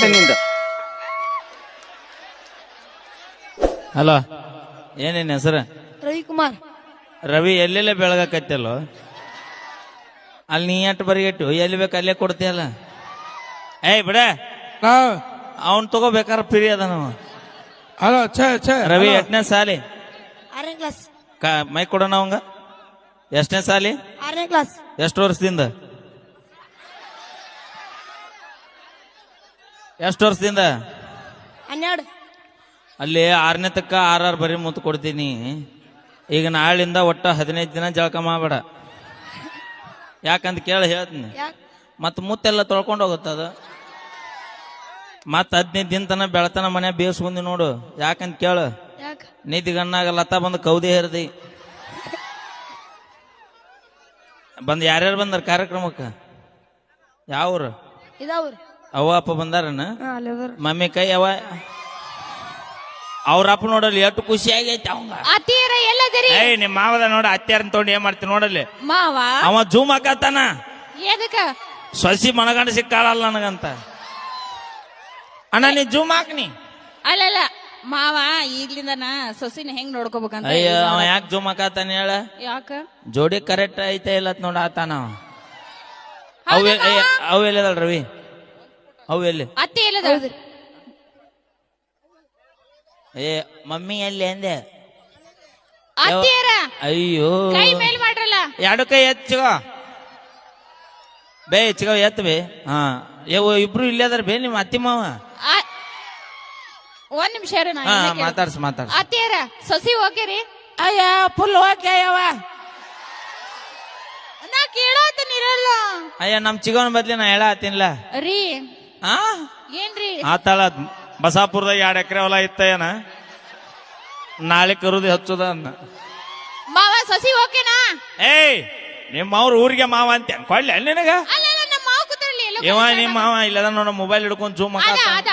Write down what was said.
ನಿಂದ. ಹಲೋ, ಏನೇನ್ ಹೆಸರು? ರವಿಕುಮಾರ್. ರವಿ ಎಲ್ಲೆಲ್ಲ ಬೆಳಗಾಕತ್ತಲ್ಲೋ, ಅಲ್ಲಿ ನೀ ಎಟ್ಟು ಬರಿಗೆಟ್ಟು ಎಲ್ಲಿ ಬೇಕು ಅಲ್ಲೇ ಕೊಡ್ತೀಯಲ್ಲ. ಏಯ್ ಬಿಡ, ಅವನ್ ತಗೋಬೇಕಾರ ಫ್ರೀ ಅದ ನಾವು. ಹಲೋ ರವಿ ಎಷ್ಟನೇ ಸಾಲಿ? 6ನೇ ಕ್ಲಾಸ್. ಮೈ ಕೊಡೋಣ ಅವಂಗ. ಎಷ್ಟನೇ ಸಾಲಿ? 6ನೇ ಕ್ಲಾಸ್. ಎಷ್ಟು ವರ್ಷದಿಂದ? ಎಷ್ಟು ವರ್ಷದಿಂದ? 12. ಅಲ್ಲಿ 6ನೇ ತಕ್ಕ 6 ಬರೀ ಮುತ್ತು ಕೊಡ್ತೀನಿ. ಈಗ ನಾಳಿಂದ ಒಟ್ಟು 15 ದಿನ ಜಳಕ ಮಾಡಬೇಡ. ಯಾಕಂತ ಕೇಳಿ ಹೇಳ್ತೀನಿ. ಮತ್ ಮುತ್ತೆಲ್ಲ ತೊಳ್ಕೊಂಡು ಹೋಗುತ್ತದ. ಮತ್ 15 ದಿನ ತನ ಬೆಳತನ ಮನೆ ಬೇಯಿಸ್ಕೊಂಡಿ ನೋಡು. ಯಾಕಂತ ಕೇಳು, ನಿಧಿಗಣ್ಣಾಗ ಲತಾ ಬಂದು ಕೌದಿ ಹೇರ್ದಿ ಬಂದ್. ಯಾರ್ಯಾರು ಬಂದಾರ ಕಾರ್ಯಕ್ರಮಕ್ಕ? ಯಾವ್ರು? ಇದಾವ್ರಿ. ಅವ್ವ ಅಪ್ಪ ಬಂದಾರನ? ಅಲ್ಲೇ ಮಮ್ಮಿ ಕೈ ಅವ ಅವ್ರ ಅಪ್ಪ ನೋಡಲ್ಲಿ ಎಷ್ಟು ಖುಷಿ ಆಗೈತಿ ಅವಂಗ. ಅತ್ತಿಯರ ಎಲ್ಲದರಿ? ಏಯ್ ನಿಮ್ಮ ಮಾವದ ನೋಡ, ಅತ್ಯಾರನ್ ತಗೊಂಡು ಏನ್ ಮಾಡ್ತೀನಿ ನೋಡಲ್ಲಿ. ಮಾವ ಅವ ಜೂಮ್ ಹಾಕತ್ತಾನ. ಎದಕ್ಕ? ಸೊಸಿ ಮನಗಂಡ ಸಿಕ್ಕಾಳಲ್ಲ ನನಗಂತ. ಅಣ್ಣ ನೀ ಜೂಮ್ ಹಾಕ್ನಿ. ಅಲ್ಲಲ್ಲ ಮಾವ ಈಗ್ಲಿಂದನ ಸೊಸಿನ ಹೆಂಗ್ ನೋಡ್ಕೋಬೇಕಂತ. ಅಯ್ಯ ಅವ ಯಾಕೆ ಜೂಮ್ ಹಾಕತ್ತಾನ ಹೇಳ? ಯಾಕ? ಜೋಡಿ ಕರೆಕ್ಟ್ ಐತೆ ಇಲ್ಲ ನೋಡ ಆತಾನ ಅವ. ಅವು ಎಲ್ಲದಳ ರವಿ? ಅವು ಎಲ್ಲಿ? ಅತ್ತಿ ಎಲ್ಲದ? ಏ ಮಮ್ಮಿ ಎಲ್ಲಿ ಅಂದೆ? ಅತ್ತಿಯರ ಅಯ್ಯೋ ಕೈ ಮೇಲ್ ಮಾಡ್ರಲ್ಲ. ಎರಡು ಕೈ ಎಚ್ಚಗೋ ಬೇ, ಎಚ್ಚಗೋ ಎತ್ತ ಬೇ. ಹಾ ಇಬ್ರು ಇಲ್ಲೇ ಅದಾರ ಬೇ ನಿಮ್ಮ ಅತ್ತಿ ಮಾವ. ಒಂದ್ ನಿಮಿಷ ಹಾ ಮಾತಾಡ್ಸ. ಅತ್ತಿಯರ ಸೊಸಿ ಓಕೆರಿ? ಅಯ್ಯ ಫುಲ್ ಓಕೆ ಅಯ್ಯವ. ನಾ ಕೇಳೋತನಿರಲ್ಲ. ಅಯ್ಯ ನಮ್ ಚಿಗೋನ್ ಬದ್ಲಿ ನಾ ಹೇಳ ಹತ್ತಿನ್ಲ ರೀ. ಹಾ ಏನ್ರಿ? ಆತಾಳ ಬಸಾಪುರದಾಗ 2 ಎಕರೆ ಹೊಲ ಇತ್ತ ಏನ, ನಾಳೆ ಕರುದಿ ಹಚ್ಚುದ ಅನ್ನ. ಮಾವ ಸೊಸಿ ಓಕೆನಾ? ಏಯ್ ನಿಮ್ಮ ಅವ್ರ ಊರಿಗೆ ಮಾವ ಅಂತ ಕೊಳ್ಳಿ ಅಲ್ಲಿ ನಿನಗ. ಅಲ್ಲ ನಮ್ಮ ಮಾವ ಕೂತಲ್ಲಿ ಎಲ್ಲ. ಇವ ನಿಮ್ಮ ಮಾವ ಇಲ್ಲದ ನೋಡ ಮೊಬೈಲ್ ಹಿಡ್ಕೊಂಡ್ ಜೂಮ್ ಅದ